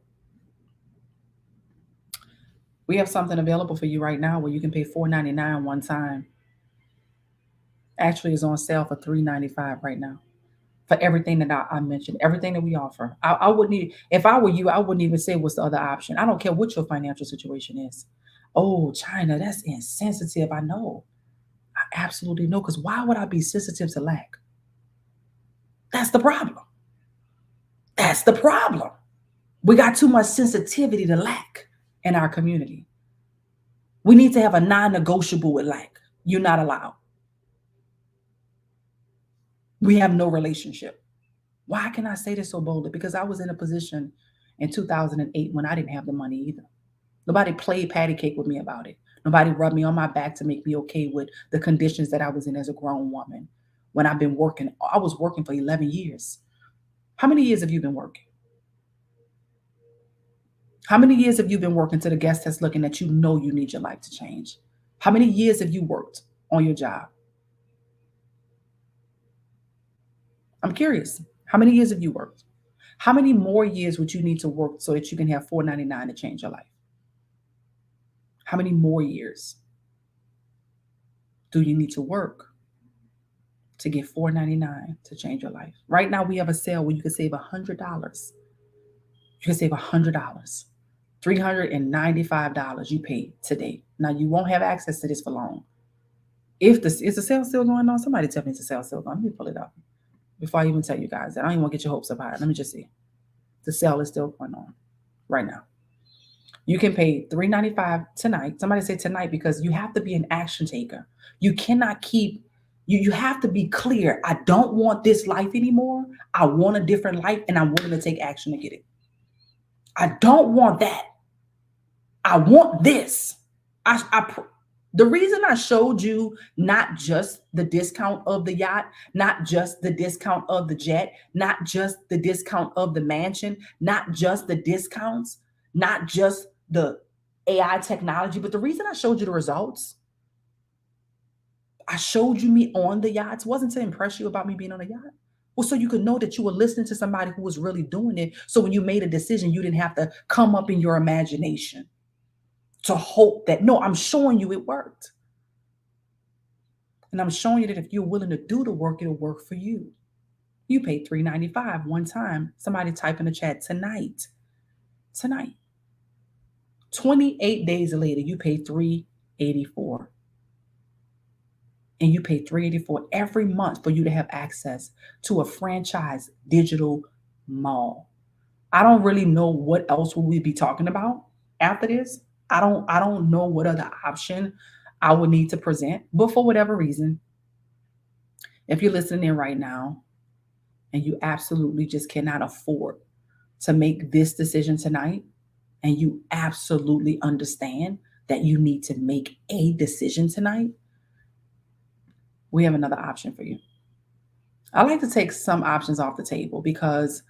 We have something available for you right now where you can pay $499 one time. Actually, it's on sale for $395 right now. for everything that I mentioned, everything that we offer. I wouldn't even, if I were you, I wouldn't even say what's the other option. I don't care what your financial situation is. Oh, China, that's insensitive. I know. I absolutely know. Because why would I be sensitive to lack? That's the problem. That's the problem. We got too much sensitivity to lack in our community. We need to have a non negotiable with lack. You're not allowed. We have no relationship. Why can I say this so boldly? Because I was in a position in 2008 when I didn't have the money either. Nobody played patty cake with me about it. Nobody rubbed me on my back to make me okay with the conditions that I was in as a grown woman. When I've been working, I was working for 11 years. How many years have you been working? How many years have you been working to the guest that's looking at you know you need your life to change? How many years have you worked on your job? I'm curious. How many years have you worked? How many more years would you need to work so that you can have 499 to change your life? How many more years do you need to work to get 499 to change your life? Right now we have a sale where you can save $100. You can save $100. $395 you pay today. Now you won't have access to this for long. If this is the sale still going on, somebody tell me it's a sale still going on. Let me pull it up before I even tell you guys that. I don't even want to get your hopes up high. Let me just see. The sale is still going on right now. You can pay $395 tonight. Somebody say tonight because you have to be an action taker. You cannot keep, you have to be clear. I don't want this life anymore. I want a different life and I'm willing to take action to get it. I don't want that. I want this. The reason I showed you not just the discount of the yacht, not just the discount of the jet, not just the discount of the mansion, not just the discounts, not just the AI technology, but the reason I showed you the results, I showed you me on the yachts, wasn't to impress you about me being on a yacht. Well, so you could know that you were listening to somebody who was really doing it. So when you made a decision, you didn't have to come up in your imagination to hope that, no, I'm showing you it worked. And I'm showing you that if you're willing to do the work, it'll work for you. You paid $395 one time. Somebody type in the chat tonight. Tonight. 28 days later, you pay $384. And you pay $384 every month for you to have access to a franchise digital mall. I don't really know what else will we be talking about after this. I don't know what other option I would need to present, but for whatever reason, if you're listening in right now and you absolutely just cannot afford to make this decision tonight, and you absolutely understand that you need to make a decision tonight, we have another option for you. I like to take some options off the table because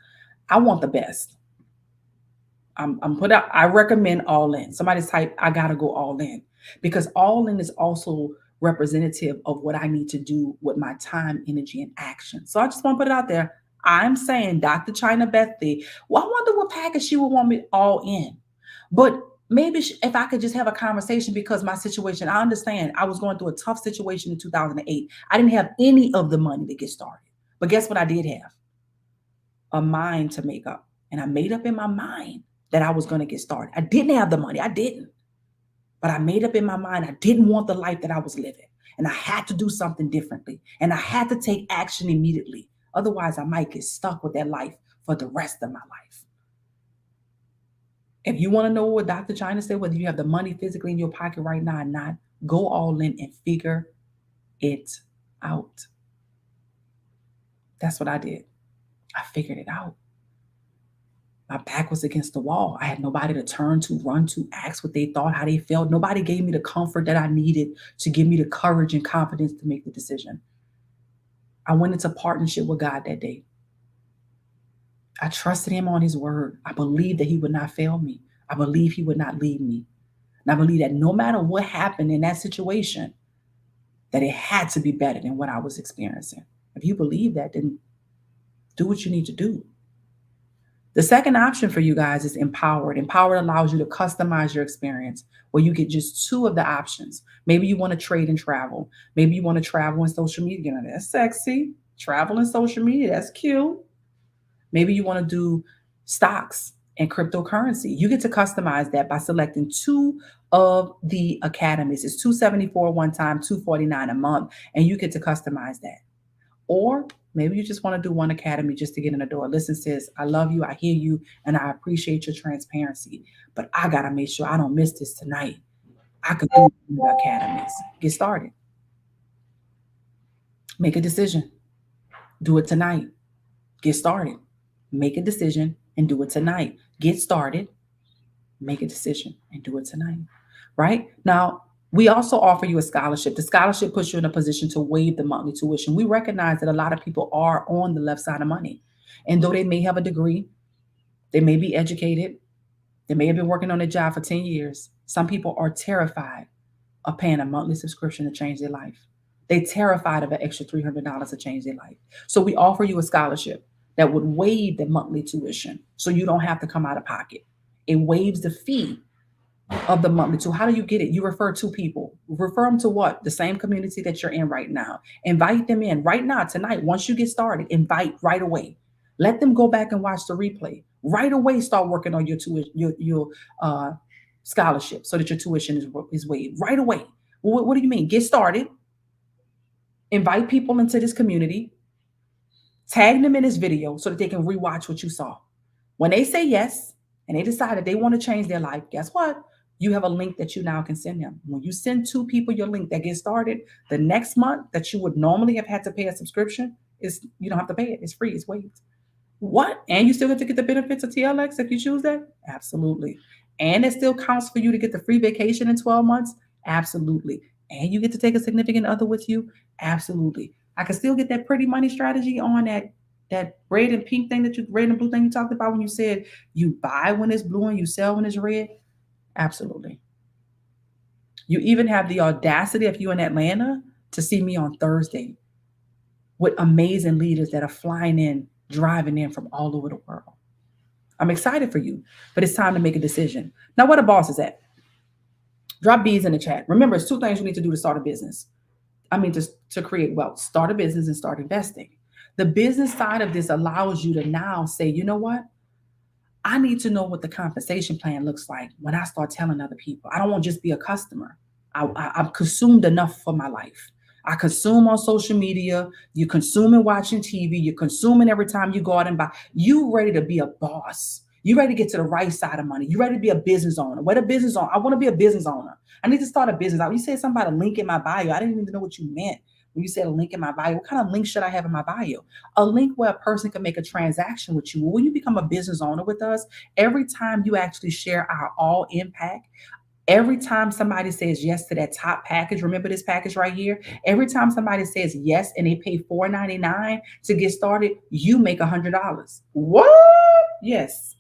I want the best. I recommend all in. Somebody type, I gotta go all in because all in is also representative of what I need to do with my time, energy, and action. So I just want to put it out there. I'm saying Dr. China Bethy, well, I wonder what package she would want me all in. But maybe if I could just have a conversation because my situation, I understand I was going through a tough situation in 2008. I didn't have any of the money to get started. But guess what I did have? A mind to make up. And I made up in my mind that I was going to get started. I didn't have the money. I didn't. But I made up in my mind I didn't want the life that I was living. And I had to do something differently. And I had to take action immediately. Otherwise, I might get stuck with that life for the rest of my life. If you want to know what Dr. China said, whether you have the money physically in your pocket right now or not, go all in and figure it out. That's what I did. I figured it out. My back was against the wall. I had nobody to turn to, run to, ask what they thought, how they felt. Nobody gave me the comfort that I needed to give me the courage and confidence to make the decision. I went into partnership with God that day. I trusted him on his word. I believed that he would not fail me. I believe he would not leave me. And I believe that no matter what happened in that situation, that it had to be better than what I was experiencing. If you believe that, then do what you need to do. The second option for you guys is Empowered. Empowered allows you to customize your experience where you get just two of the options. Maybe you want to trade and travel. Maybe you want to travel in social media. That's sexy. Travel and social media, that's cute. Maybe you want to do stocks and cryptocurrency. You get to customize that by selecting two of the academies. It's 274 one time, 249 a month, and you get to customize that. Or maybe you just want to do one academy just to get in the door. Listen, sis, I love you, I hear you, and I appreciate your transparency. But I gotta make sure I don't miss this tonight. I could do the academies. Get started. Make a decision. Do it tonight. Get started. Make a decision and do it tonight. Get started. Make a decision and do it tonight. Right? Now, we also offer you a scholarship. The scholarship puts you in a position to waive the monthly tuition. We recognize that a lot of people are on the left side of money. And though they may have a degree, they may be educated, they may have been working on a job for 10 years, some people are terrified of paying a monthly subscription to change their life. They're terrified of an extra $300 to change their life. So we offer you a scholarship that would waive the monthly tuition so you don't have to come out of pocket. It waives the fee of the monthly tuition. How do you get it? You refer two people. Refer them to what? The same community that you're in right now. Invite them in right now, tonight. Once you get started, invite right away. Let them go back and watch the replay. Right away, start working on your tuition, your scholarship so that your tuition is waived. Right away. What do you mean? Get started. Invite people into this community. Tag them in this video so that they can rewatch what you saw. When they say yes and they decide that they want to change their life, guess what? You have a link that you now can send them. When you send two people your link that gets started, the next month that you would normally have had to pay a subscription is you don't have to pay it. It's free. It's waived. What? And you still get to get the benefits of TLX if you choose that? Absolutely. And it still counts for you to get the free vacation in 12 months? Absolutely. And you get to take a significant other with you? Absolutely. I can still get that pretty money strategy on that red and pink thing red and blue thing you talked about when you said you buy when it's blue and you sell when it's red. Absolutely. You even have the audacity, if you're in Atlanta, to see me on Thursday with amazing leaders that are flying in, driving in from all over the world. I'm excited for you, but it's time to make a decision. Now, where the boss is at? Drop B's in the chat. Remember, it's two things you need to do to start a business. To create wealth. Start a business and start investing. The business side of this allows you to now say, you know what? I need to know what the compensation plan looks like when I start telling other people. I don't want to just be a customer. I'm consumed enough for my life. I consume on social media. You consuming watching TV. You're consuming every time you go out and buy. You ready to be a boss. You ready to get to the right side of money. You ready to be a business owner. What a business owner. I want to be a business owner. I need to start a business. You said something about a link in my bio. I didn't even know what you meant when you said a link in my bio. What kind of link should I have in my bio? A link where a person can make a transaction with you. When you become a business owner with us, every time you actually share our all impact, every time somebody says yes to that top package, remember this package right here? Every time somebody says yes and they pay $4.99 to get started, you make $100. What? Yes.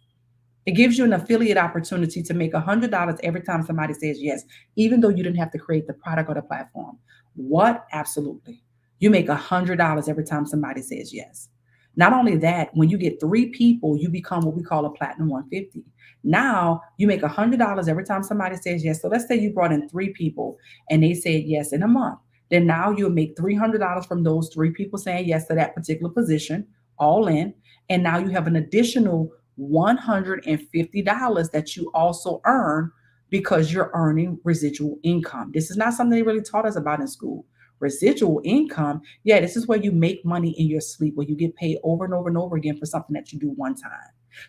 It gives you an affiliate opportunity to make $100 every time somebody says yes, even though you didn't have to create the product or the platform. What? Absolutely. You make $100 every time somebody says yes. Not only that, when you get three people, you become what we call a platinum 150. Now you make $100 every time somebody says yes. So let's say you brought in three people and they said yes in a month. Then now you'll make $300 from those three people saying yes to that particular position, all in. And now you have an additional $150 that you also earn because you're earning residual income. This is not something they really taught us about in school. Residual income, yeah, this is where you make money in your sleep, where you get paid over and over and over again for something that you do one time.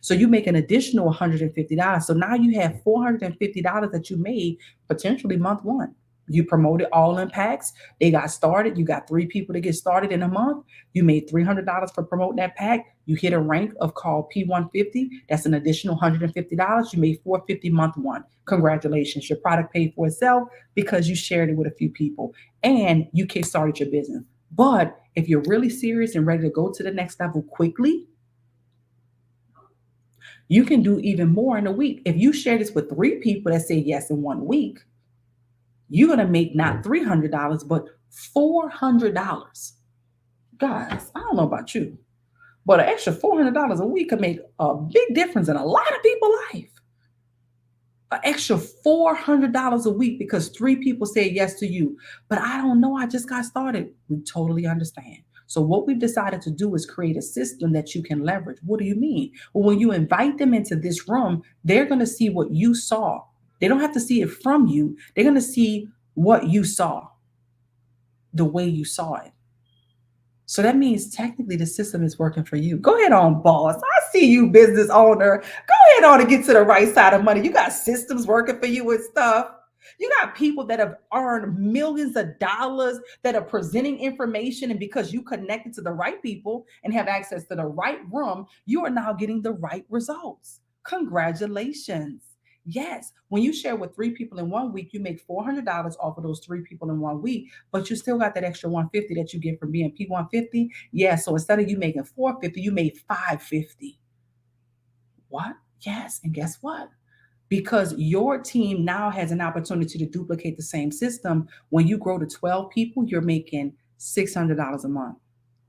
So you make an additional $150. So now you have $450 that you made potentially month one. You promoted all impacts. They got started. You got three people to get started in a month. You made $300 for promoting that pack. You hit a rank of called P150. That's an additional $150. You made $450 month one. Congratulations. Your product paid for itself because you shared it with a few people and you kick-started your business. But if you're really serious and ready to go to the next level quickly, you can do even more in a week. If you share this with three people that say yes in 1 week, you're going to make not $300, but $400. Guys, I don't know about you, but an extra $400 a week could make a big difference in a lot of people's life. An extra $400 a week because three people said yes to you. But I don't know. I just got started. We totally understand. So what we've decided to do is create a system that you can leverage. What do you mean? Well, when you invite them into this room, they're going to see what you saw. They don't have to see it from you. They're going to see what you saw, the way you saw it. So that means technically the system is working for you. Go ahead on, boss. I see you, business owner. Go ahead on and get to the right side of money. You got systems working for you and stuff. You got people that have earned millions of dollars that are presenting information. And because you connected to the right people and have access to the right room, you are now getting the right results. Congratulations. Yes, when you share with three people in 1 week, you make $400 off of those three people in 1 week, but you still got that extra 150 that you get from BNP 150. Yeah, so instead of you making 450, you made 550. What? Yes, and guess what? Because your team now has an opportunity to duplicate the same system. When you grow to 12 people, you're making $600 a month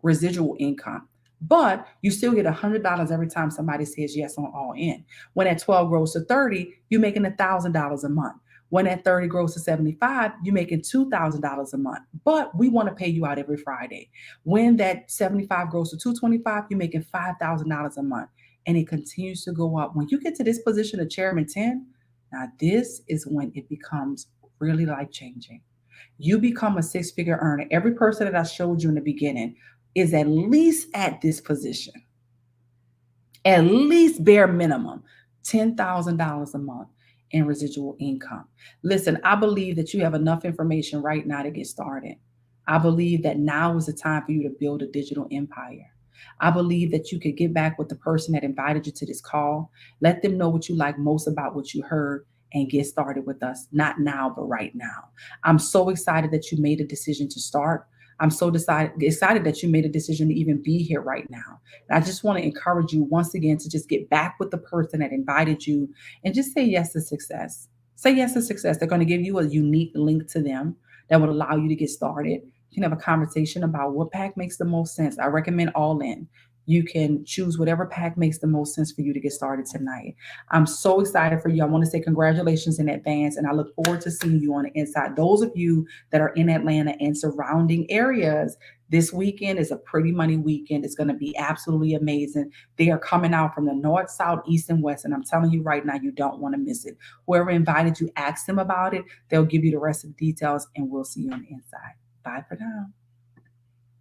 residual income. But you still get $100 every time somebody says yes on all in. When that 12 grows to 30, you're making $1,000 a month. When that 30 grows to 75, you're making $2,000 a month. But we want to pay you out every Friday. When that 75 grows to 225, you're making $5,000 a month. And it continues to go up. When you get to this position of chairman 10, now this is when it becomes really life changing. You become a six-figure earner. Every person that I showed you in the beginning is at least at this position, at least bare minimum, $10,000 a month in residual income. Listen, I believe that you have enough information right now to get started. I believe that now is the time for you to build a digital empire. I believe that you could get back with the person that invited you to this call. Let them know what you like most about what you heard and get started with us. Not now, but right now. I'm so excited that you made a decision to start. I'm so excited that you made a decision to even be here right now. And I just want to encourage you once again to just get back with the person that invited you and just say yes to success. Say yes to success. They're going to give you a unique link to them that would allow you to get started. You can have a conversation about what pack makes the most sense. I recommend All In. You can choose whatever pack makes the most sense for you to get started tonight. I'm so excited for you. I want to say congratulations in advance, and I look forward to seeing you on the inside. Those of you that are in Atlanta and surrounding areas, this weekend is a Pretty Money weekend. It's going to be absolutely amazing. They are coming out from the north, south, east, and west, and I'm telling you right now, you don't want to miss it. Whoever invited you, ask them about it. They'll give you the rest of the details, and we'll see you on the inside. Bye for now.